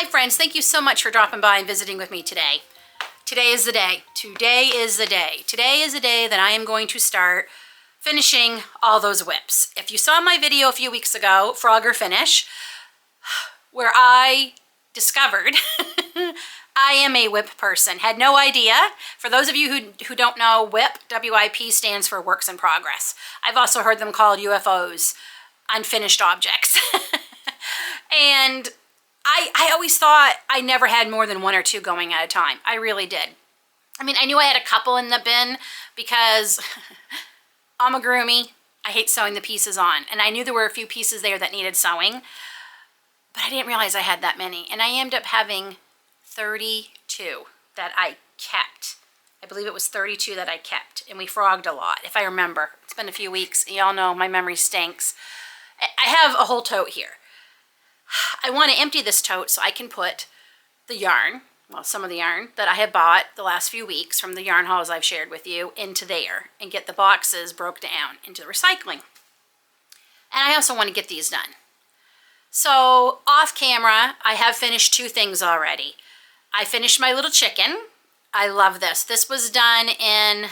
Hi friends, thank you so much for dropping by and visiting with me today. Today is the day. Today is the day. Today is the day that I am going to start finishing all those WIPs. If you saw my video a few weeks ago, Frog or Finish, where I discovered I am a WIP person. Had no idea. For those of you who don't know, WIP, W-I-P, stands for Works in Progress. I've also heard them called UFOs, Unfinished Objects. And I always thought I never had more than one or two going at a time. I really did. I mean, I knew I had a couple in the bin because I'm a groomie. I hate sewing the pieces on. And I knew there were a few pieces there that needed sewing, but I didn't realize I had that many. And I ended up having 32 that I kept. I believe it was 32 that I kept. And we frogged a lot, if I remember. It's been a few weeks. Y'all know my memory stinks. I have a whole tote here. I want to empty this tote so I can put the yarn, well, some of the yarn that I have bought the last few weeks from the yarn hauls I've shared with you, into there and get the boxes broke down into the recycling. And I also want to get these done. So off camera, I have finished two things already. I finished my little chicken. I love this. This was done in,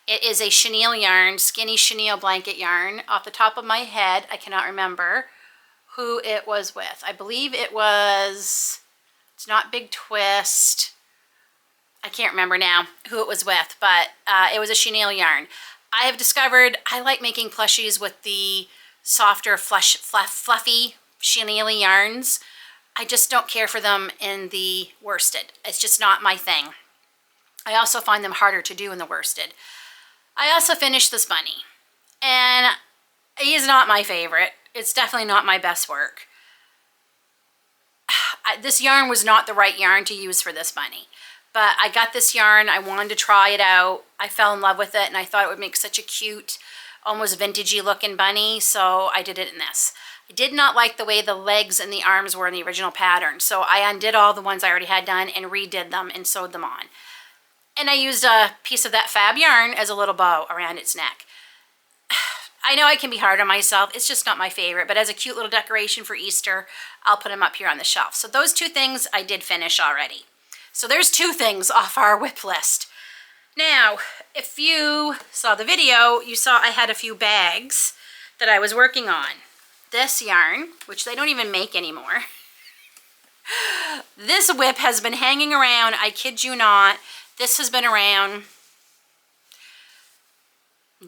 it is a chenille yarn, skinny chenille blanket yarn. Off the top of my head, I cannot remember who it was with. I believe it was, it's not Big Twist. I can't remember now who it was with, but it was a chenille yarn. I have discovered I like making plushies with the softer, fluffy chenille yarns. I just don't care for them in the worsted. It's just not my thing. I also find them harder to do in the worsted. I also finished this bunny, and he's not my favorite. It's definitely not my best work. This yarn was not the right yarn to use for this bunny, but I got this yarn. I wanted to try it out. I fell in love with it, and I thought it would make such a cute, almost vintagey looking bunny, so I did it in this. I did not like the way the legs and the arms were in the original pattern, so I undid all the ones I already had done and redid them and sewed them on. And I used a piece of that fab yarn as a little bow around its neck. I know I can be hard on myself. It's just not my favorite, but as a cute little decoration for Easter, I'll put them up here on the shelf. So those two things I did finish already. So there's two things off our WIP list. Now, if you saw the video, you saw I had a few bags that I was working on. This yarn, which they don't even make anymore. This WIP has been hanging around, I kid you not. This has been around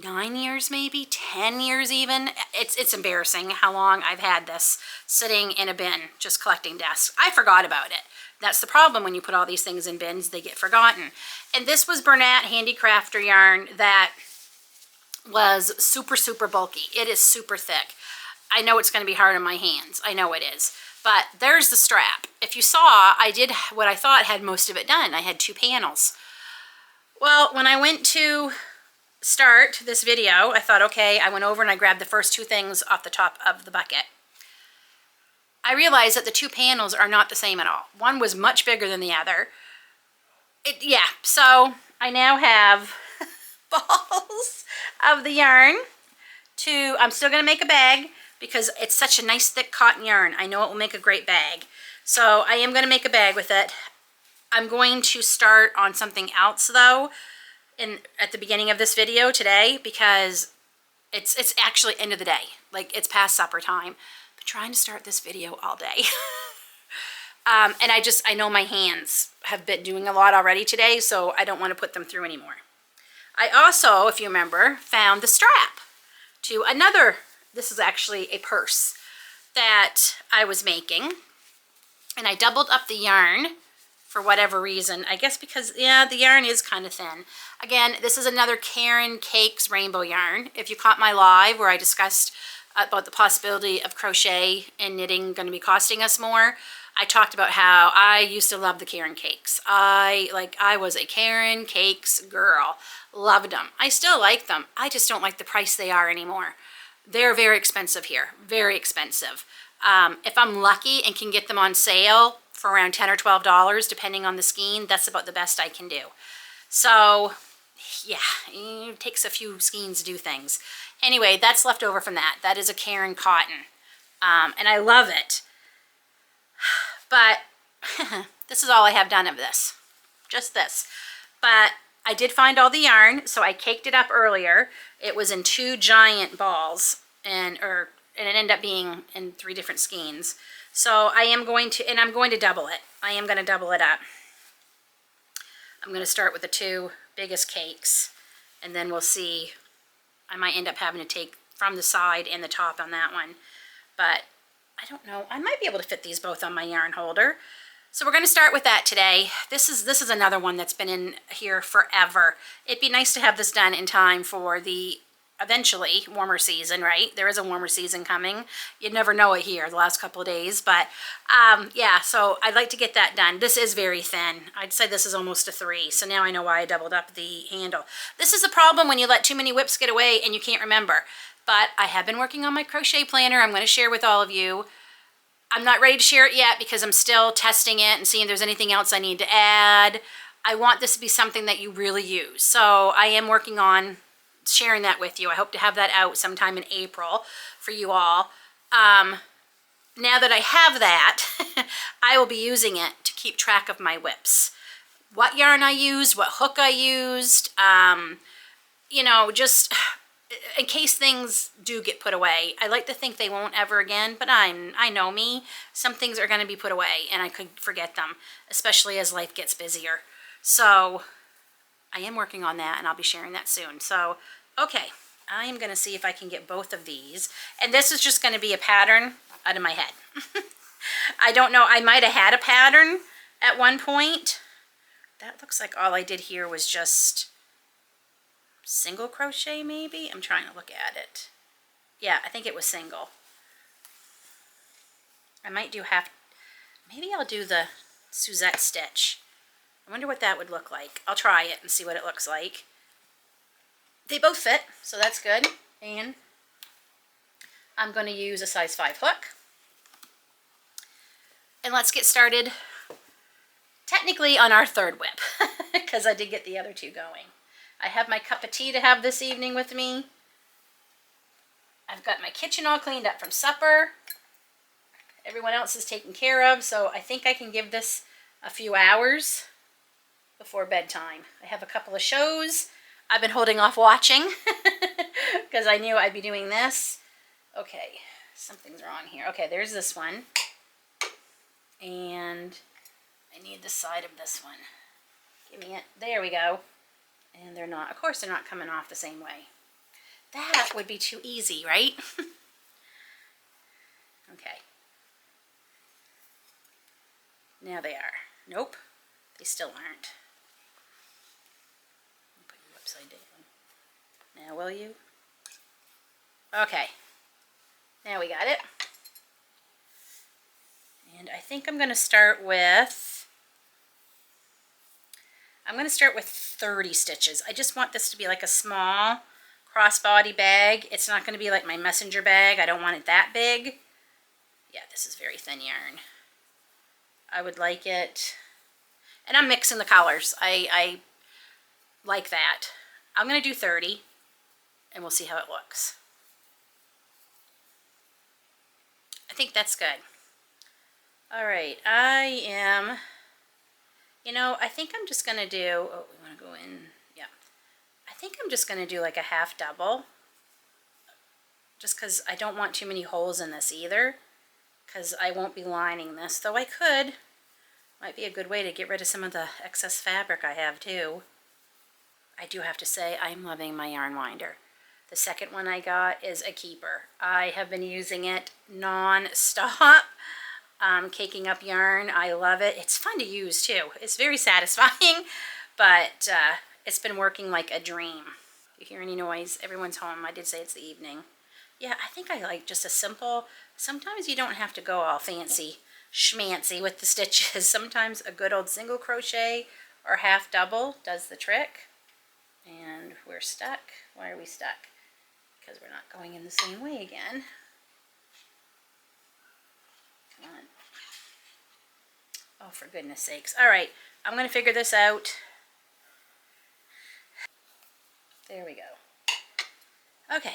9 years, maybe 10 years even. It's embarrassing how long I've had this sitting in a bin just collecting dust. I forgot about it. That's the problem when you put all these things in bins, they get forgotten. And this was Bernat Handicrafter yarn that was super, super bulky. It is super thick. I know it's going to be hard on my hands. I know it is. But there's the strap. If you saw, I did what I thought had most of it done. I had 2 panels. Well, when I went to start this video, I thought, okay, I went over and I grabbed the first 2 things off the top of the bucket. I realized that the 2 panels are not the same at all. One was much bigger than the other. Yeah, so I now have balls of the yarn I'm still gonna make a bag because it's such a nice thick cotton yarn. I know it will make a great bag. So I am gonna make a bag with it. I'm going to start on something else though at the beginning of this video today, because it's actually end of the day. Like, it's past supper time. But trying to start this video all day. And I know my hands have been doing a lot already today, so I don't want to put them through anymore. I also, if you remember, found the strap to another, this is actually a purse that I was making. And I doubled up the yarn for whatever reason. I guess because, yeah, the yarn is kind of thin. Again, this is another Karen Cakes rainbow yarn. If you caught my live where I discussed about the possibility of crochet and knitting going to be costing us more, I talked about how I used to love the Karen Cakes. I was a Karen Cakes girl. Loved them. I still like them. I just don't like the price they are anymore. They're very expensive here. Very expensive. If I'm lucky and can get them on sale for around $10 or $12, depending on the skein, that's about the best I can do. So, yeah, it takes a few skeins to do things. Anyway, that's left over from that. That is a Karen cotton, and I love it. But this is all I have done of this, just this. But I did find all the yarn, so I caked it up earlier. It was in 2 giant balls, and it ended up being in 3 different skeins. So I am going to, and I'm going to double it. I am going to double it up. I'm going to start with the 2 biggest cakes, and then we'll see. I might end up having to take from the side and the top on that one. But I don't know. I might be able to fit these both on my yarn holder. So we're going to start with that today. This is another one that's been in here forever. It'd be nice to have this done in time for the eventually warmer season, right? There is a warmer season coming. You'd never know it here the last couple of days, but yeah, so I'd like to get that done. This is very thin. I'd say this is almost a 3, so now I know why I doubled up the handle. This is the problem when you let too many WIPs get away and you can't remember. But I have been working on my crochet planner. I'm going to share with all of you. I'm not ready to share it yet because I'm still testing it and seeing if there's anything else I need to add. I want this to be something that you really use. So I am working on sharing that with you. I hope to have that out sometime in April for you all. Now that I have that, I will be using it to keep track of my WIPs. What yarn I used, what hook I used, you know, just in case things do get put away. I like to think they won't ever again, but I know me. Some things are going to be put away and I could forget them, especially as life gets busier. So I am working on that and I'll be sharing that soon. So, okay, I am going to see if I can get both of these. And this is just going to be a pattern out of my head. I don't know. I might have had a pattern at one point. That looks like all I did here was just single crochet maybe? I'm trying to look at it. Yeah, I think it was single. I might do half, maybe I'll do the Suzette stitch. I wonder what that would look like. I'll try it and see what it looks like. They both fit, so that's good. And I'm going to use a size 5 hook. And let's get started technically on our 3rd WIP because I did get the other 2 going. I have my cup of tea to have this evening with me. I've got my kitchen all cleaned up from supper. Everyone else is taken care of, so I think I can give this a few hours before bedtime. I have a couple of shows I've been holding off watching because I knew I'd be doing this. Okay, something's wrong here. Okay, there's this one. And I need the side of this one. Give me it. There we go. And they're not, of course they're not coming off the same way. That would be too easy, right? Okay. Now they are. Nope, they still aren't. I'll put you upside down. Now will you? Okay. Now we got it. And I think I'm going to start with 30 stitches. I just want this to be like a small crossbody bag. It's not going to be like my messenger bag. I don't want it that big. Yeah, this is very thin yarn. I would like it, and I'm mixing the colors. I like that. I'm going to do 30, and we'll see how it looks. I think that's good. All right, I am, you know, I think I'm just going to do, oh, we want to go in, yeah. I think I'm just going to do like a half double, just because I don't want too many holes in this either, because I won't be lining this, though I could. Might be a good way to get rid of some of the excess fabric I have too. I do have to say I'm loving my yarn winder. The second one I got is a keeper. I have been using it non-stop, caking up yarn. I love it. It's fun to use too. It's very satisfying, but it's been working like a dream. If you hear any noise, everyone's home. I did say it's the evening. Yeah, I think I like just a simple, sometimes you don't have to go all fancy schmancy with the stitches. Sometimes a good old single crochet or half double does the trick. And we're stuck. Why are we stuck? Because we're not going in the same way again. Come on. Oh, for goodness sakes. All right, I'm going to figure this out. There we go. Okay.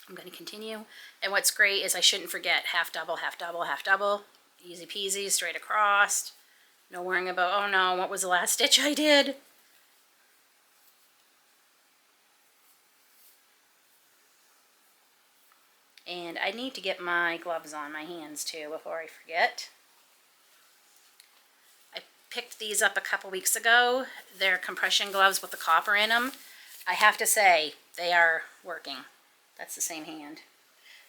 I'm going to continue. And what's great is I shouldn't forget half double, half double, half double. Easy peasy, straight across. No worrying about, oh no, what was the last stitch I did? And I need to get my gloves on my hands too before I forget. I picked these up a couple weeks ago. They're compression gloves with the copper in them. I have to say, they are working. That's the same hand.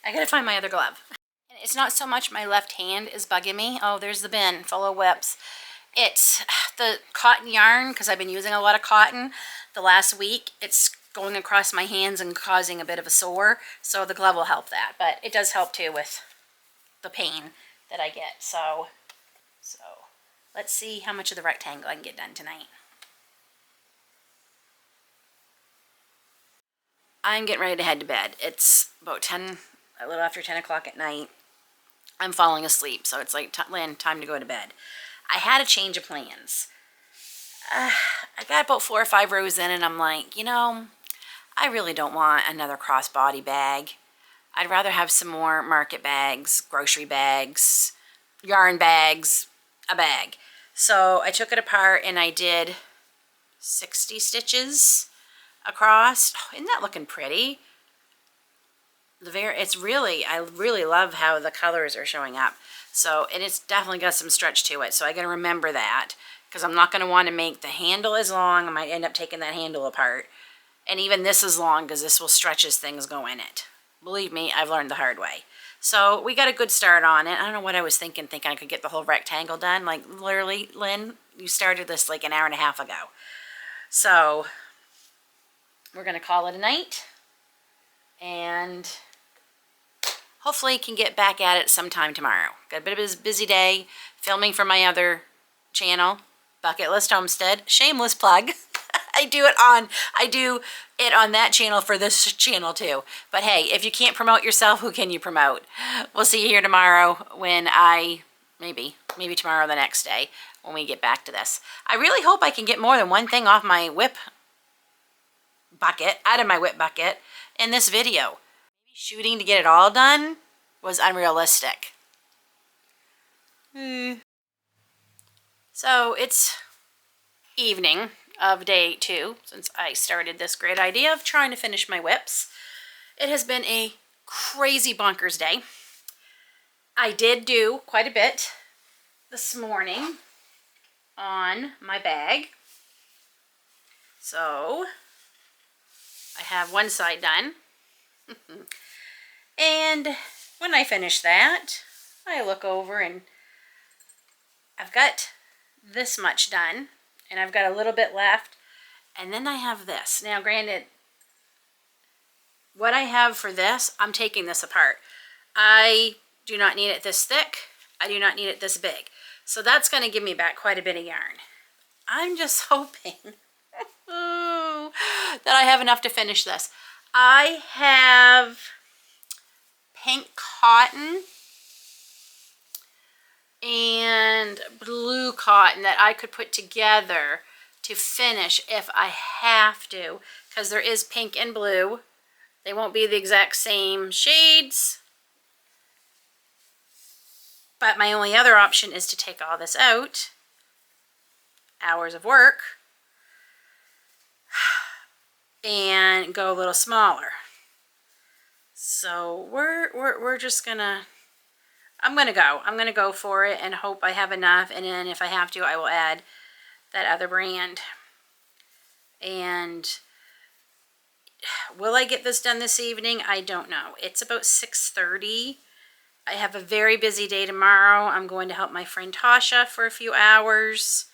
I gotta find my other glove. And it's not so much my left hand is bugging me. Oh, there's the bin full of WIPS. It's the cotton yarn, because I've been using a lot of cotton the last week. It's going across my hands and causing a bit of a sore, so the glove will help that. But it does help too with the pain that I get. So let's see how much of the rectangle I can get done tonight. I'm getting ready to head to bed. It's about a little after 10 o'clock at night. I'm falling asleep, so it's like, Lynn, time to go to bed. I had a change of plans. I got about 4 or 5 rows in, and I'm like, you know, I really don't want another crossbody bag. I'd rather have some more market bags, grocery bags, yarn bags, a bag. So I took it apart and I did 60 stitches across. Oh, isn't that looking pretty? I really love how the colors are showing up. So, and it's definitely got some stretch to it. So I gotta remember that, because I'm not gonna want to make the handle as long. I might end up taking that handle apart. And even this is long, because this will stretch as things go in it. Believe me, I've learned the hard way. So we got a good start on it. I don't know what I was thinking I could get the whole rectangle done. Like, literally, Lynn, you started this like an hour and a half ago. So we're gonna call it a night, and hopefully can get back at it sometime tomorrow. Got a bit of a busy day filming for my other channel, Bucket List Homestead. Shameless plug. I do it on that channel for this channel too. But hey, if you can't promote yourself, who can you promote? We'll see you here tomorrow when maybe tomorrow or the next day when we get back to this. I really hope I can get more than one thing off my WIP bucket, out of my WIP bucket in this video. Shooting to get it all done was unrealistic. So it's evening of day 2 since I started this great idea of trying to finish my WIPs. It has been a crazy bonkers day. I did do quite a bit this morning on my bag. So I have one side done. And when I finish that, I look over and I've got this much done, and I've got a little bit left, and then I have this. Now granted, what I have for this, I'm taking this apart. I do not need it this thick. I do not need it this big. So that's going to give me back quite a bit of yarn. I'm just hoping that I have enough to finish this. I have pink cotton and blue cotton that I could put together to finish if I have to, because there is pink and blue. They won't be the exact same shades, but my only other option is to take all this out, hours of work, and go a little smaller. So we're just gonna, I'm gonna go for it and hope I have enough, and then if I have to, I will add that other brand. And will I get this done this evening? I don't know. It's about 6:30. I have a very busy day tomorrow. I'm going to help my friend Tasha for a few hours.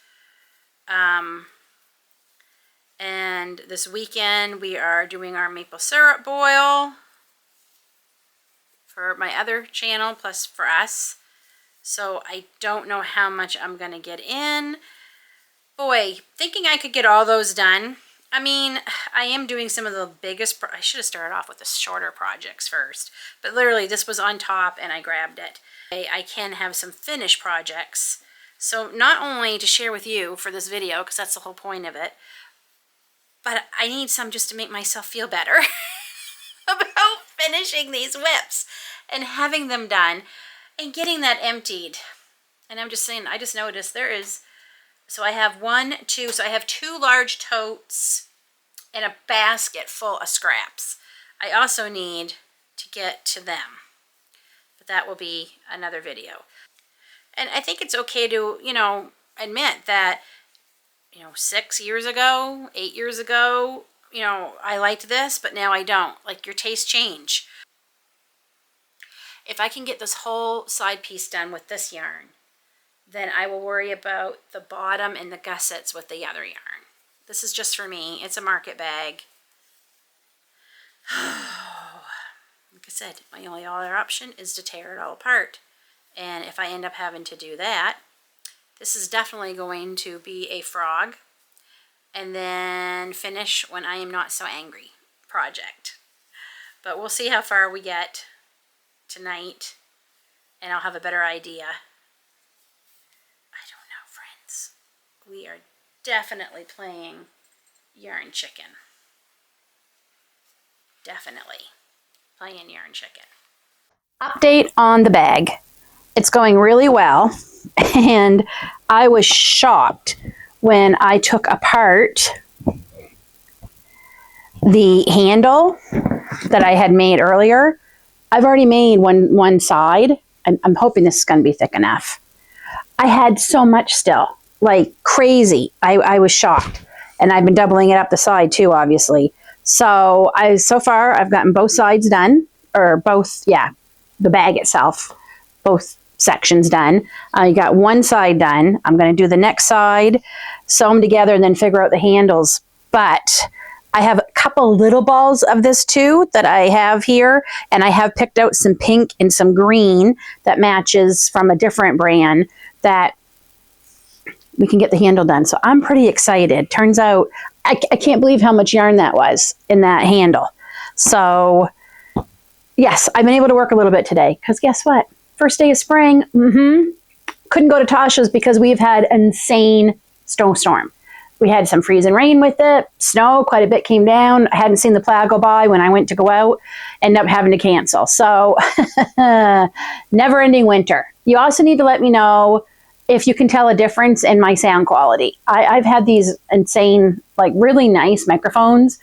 And this weekend we are doing our maple syrup boil for my other channel, plus for us. So I don't know how much I'm gonna get in. Boy, thinking I could get all those done. I mean, I am doing some of the biggest, I should have started off with the shorter projects first, but literally this was on top and I grabbed it. I can have some finished projects. So not only to share with you for this video, because that's the whole point of it, but I need some just to make myself feel better about finishing these WIPs and having them done and getting that emptied. And I'm just saying, I just noticed there is, so I have one, two, so I have 2 large totes and a basket full of scraps. I also need to get to them, but that will be another video. And I think it's okay to, you know, admit that, you know, 6 years ago, 8 years ago, you know, I liked this, but now I don't. Like, your tastes change. If I can get this whole side piece done with this yarn, then I will worry about the bottom and the gussets with the other yarn. This is just for me. It's a market bag. Like I said, my only other option is to tear it all apart. And if I end up having to do that, this is definitely going to be a frog and then finish when I am not so angry project. But we'll see how far we get tonight, and I'll have a better idea. I don't know, friends. We are definitely playing yarn chicken. Definitely playing yarn chicken. Update on the bag. It's going really well, and I was shocked when I took apart the handle that I had made earlier. I've already made one side. I'm hoping this is going to be thick enough. I had so much still, like crazy. I was shocked, and I've been doubling it up the side too, obviously. So far I've gotten both sides done, or both, yeah, the bag itself, both sections done. I got one side done. I'm going to do the next side, sew them together, and then figure out the handles. But I have a couple little balls of this too that I have here, and I have picked out some pink and some green that matches from a different brand that we can get the handle done. So I'm pretty excited. Turns out I can't believe how much yarn that was in that handle. So yes, I've been able to work a little bit today, because guess what? First day of spring, couldn't go to Tasha's because we've had an insane snowstorm. We had some freezing rain with it, snow, quite a bit came down. I hadn't seen the plow go by when I went to go out, ended up having to cancel. So never-ending winter. You also need to let me know if you can tell a difference in my sound quality. I've had these insane, like really nice microphones.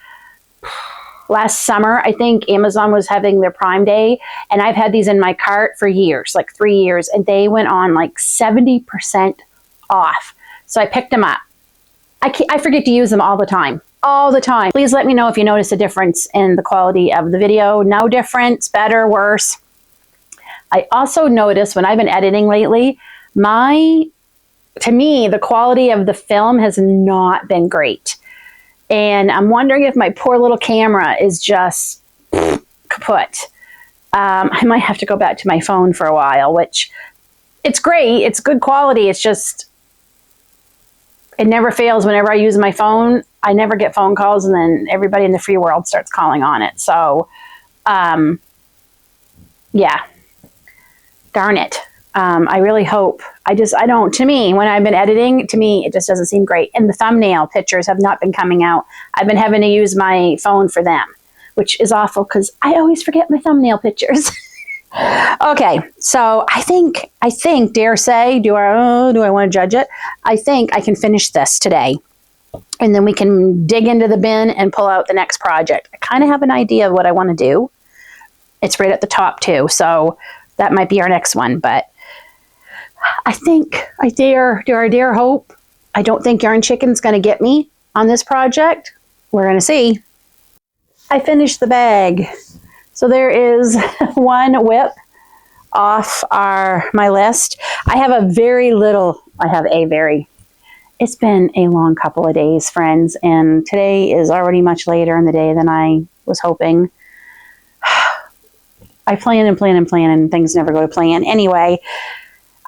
Last summer, I think Amazon was having their Prime Day, and I've had these in my cart for years, like 3 years, and they went on like 70% off. So I picked them up. I forget to use them all the time. All the time. Please let me know if you notice a difference in the quality of the video. No difference, better, worse. I also noticed when I've been editing lately, to me, the quality of the film has not been great. And I'm wondering if my poor little camera is just kaput. I might have to go back to my phone for a while, which it's great. It's good quality. It's just, it never fails. Whenever I use my phone, I never get phone calls, and then everybody in the free world starts calling on it. So, yeah, darn it. I really hope. To me, when I've been editing, to me, it just doesn't seem great. And the thumbnail pictures have not been coming out. I've been having to use my phone for them, which is awful because I always forget my thumbnail pictures. Okay, so I think, dare say, do I want to judge it? I think I can finish this today. And then we can dig into the bin and pull out the next project. I kind of have an idea of what I want to do. It's right at the top too, so that might be our next one. But I think I dare hope. I don't think Yarn Chicken's going to get me on this project. We're going to see. I finished the bag. So there is one WIP off my list. I have a very, it's been a long couple of days, friends, and today is already much later in the day than I was hoping. I plan and things never go to plan. Anyway,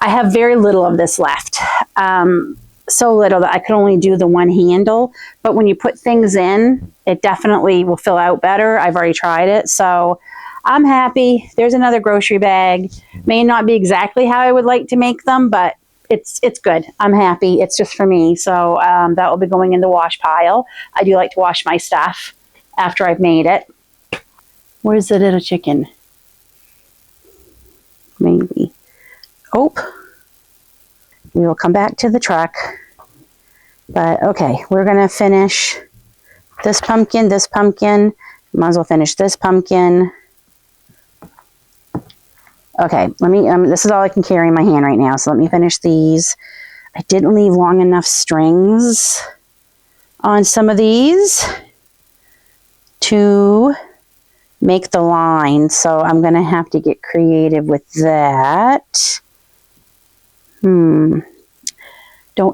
I have very little of this left. So little that I could only do the one handle, but when you put things in, it definitely will fill out better. I've already tried it, so I'm happy. There's another grocery bag. May not be exactly how I would like to make them, but it's good. I'm happy. It's just for me, so that will be going in the wash pile. I do like to wash my stuff after I've made it. Where's the little chicken? Maybe. Oh. We will come back to the truck. But okay, we're gonna finish this pumpkin, might as well finish this pumpkin. Okay, let me, this is all I can carry in my hand right now, so let me finish these. I didn't leave long enough strings on some of these to make the line, so I'm going to have to get creative with that. Don't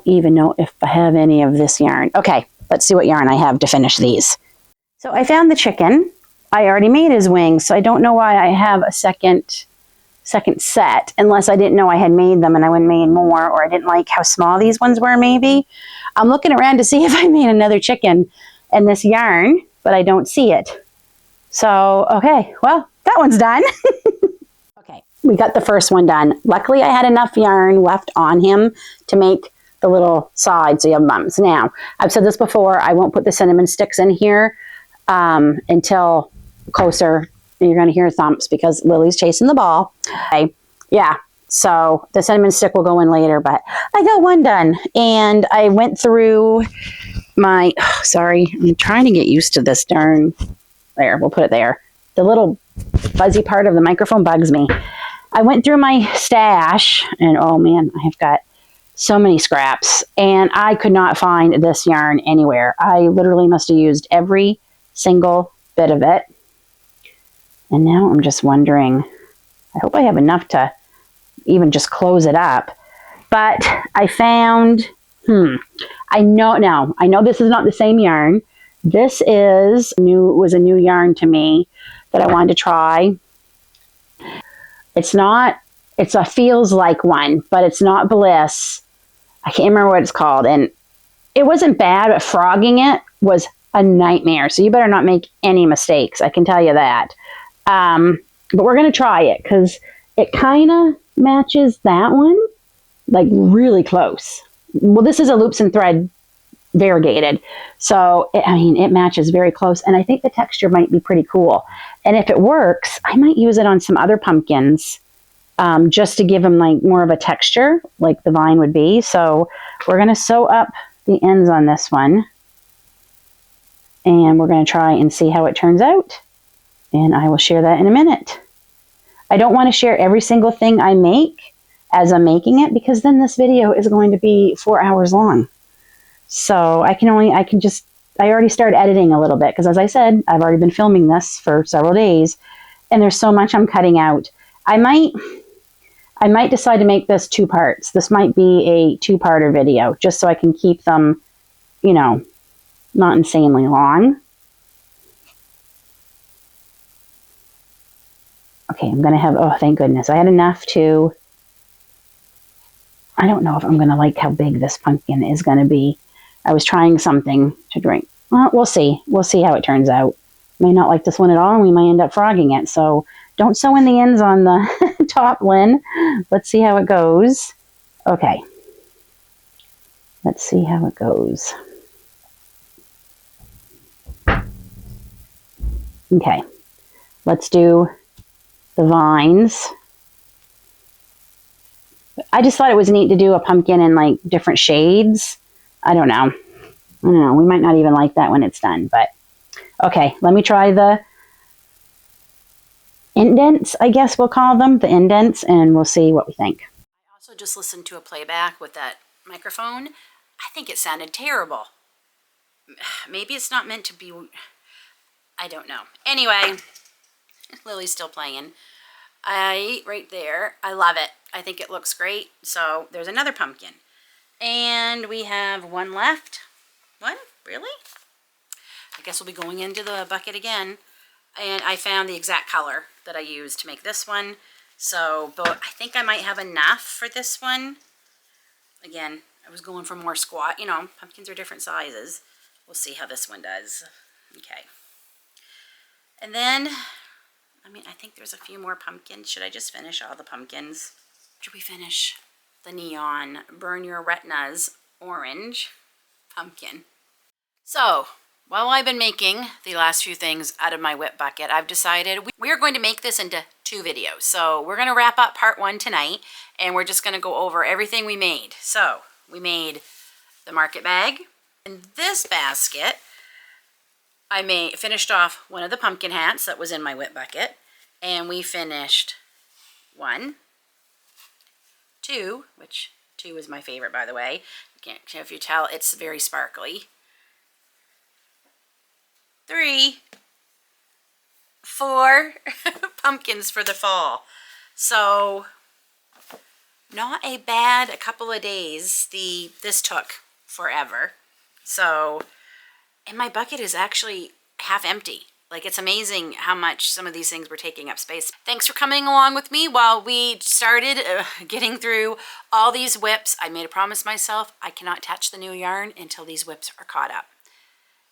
even know if I have any of this yarn. Okay, let's see what yarn I have to finish these. So I found the chicken. I already made his wings, so I don't know why I have a second set, unless I didn't know I had made them and I wouldn't made more, or I didn't like how small these ones were maybe. I'm looking around to see if I made another chicken in this yarn, but I don't see it. So, okay, well, that one's done. Okay, we got the first one done. Luckily, I had enough yarn left on him to make the little side so you have bumps. Now, I've said this before, I won't put the cinnamon sticks in here until closer. You're going to hear thumps because Lily's chasing the ball. Okay. Yeah, so the cinnamon stick will go in later, but I got one done. And I went through my, sorry, I'm trying to get used to this darn, there, we'll put it there. The little fuzzy part of the microphone bugs me. I went through my stash, and oh man, I have got so many scraps, and I could not find this yarn anywhere. I literally must have used every single bit of it. And now I'm just wondering, I hope I have enough to even just close it up. But I found, I know this is not the same yarn. This was a new yarn to me that I wanted to try. It's a feels like one, but it's not Bliss. I can't remember what it's called. And it wasn't bad, but frogging it was a nightmare. So you better not make any mistakes. I can tell you that. But we're going to try it because it kind of matches that one, like really close. Well, this is a loops and thread variegated. So, it matches very close. And I think the texture might be pretty cool. And if it works, I might use it on some other pumpkins just to give them like more of a texture like the vine would be. So we're going to sew up the ends on this one. And we're going to try and see how it turns out. And I will share that in a minute. I don't want to share every single thing I make as I'm making it, because then this video is going to be 4 hours long. So I already started editing a little bit, because as I said, I've already been filming this for several days, and there's so much I'm cutting out. I might decide to make this 2 parts. This might be a 2-parter video, just so I can keep them, not insanely long. Okay, I'm going to have, oh, thank goodness. I had enough to, I don't know if I'm going to like how big this pumpkin is going to be. I was trying something to drink. Well, we'll see. We'll see how it turns out. May not like this one at all, and we might end up frogging it. So don't sew in the ends on the top, Lynn. Let's see how it goes. Okay. Let's see how it goes. Okay. Let's do the vines. I just thought it was neat to do a pumpkin in like different shades. I don't know. We might not even like that when it's done, but okay, let me try the indents, I guess we'll call them, the indents, and we'll see what we think. I also just listened to a playback with that microphone. I think it sounded terrible. Maybe it's not meant to be, I don't know. Anyway, Lily's still playing. Right there, I love it. I think it looks great. So there's another pumpkin. And we have one left. What? Really? I guess we'll be going into the bucket again. And I found the exact color that I used to make this one. So, but I think I might have enough for this one. Again, I was going for more squat. Pumpkins are different sizes. We'll see how this one does. Okay. And then, I think there's a few more pumpkins. Should I just finish all the pumpkins? Should we finish the neon Burn Your Retinas orange pumpkin? So, while I've been making the last few things out of my WIP bucket, I've decided we are going to make this into 2 videos. So we're going to wrap up part 1 tonight, and we're just going to go over everything we made. So we made the market bag. In this basket, I finished off one of the pumpkin hats that was in my WIP bucket, and we finished 1, 2, which 2 is my favorite, by the way. Can't know if you tell, it's very sparkly. 3, 4 pumpkins for the fall. So not a bad a couple of days. This took forever. So, and my bucket is actually half empty. Like, it's amazing how much some of these things were taking up space. Thanks for coming along with me while we started getting through all these WIPs. I made a promise myself, I cannot touch the new yarn until these WIPs are caught up.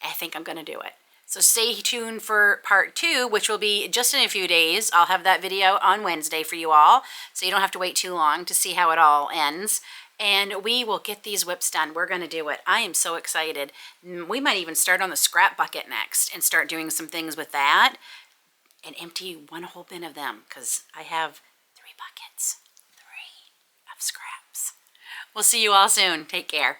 I think I'm going to do it. So stay tuned for part 2, which will be just in a few days. I'll have that video on Wednesday for you all, so you don't have to wait too long to see how it all ends. And we will get these WIPs done. We're going to do it. I am so excited. We might even start on the scrap bucket next and start doing some things with that and empty one whole bin of them, because I have 3 buckets, 3 of scraps. We'll see you all soon. Take care.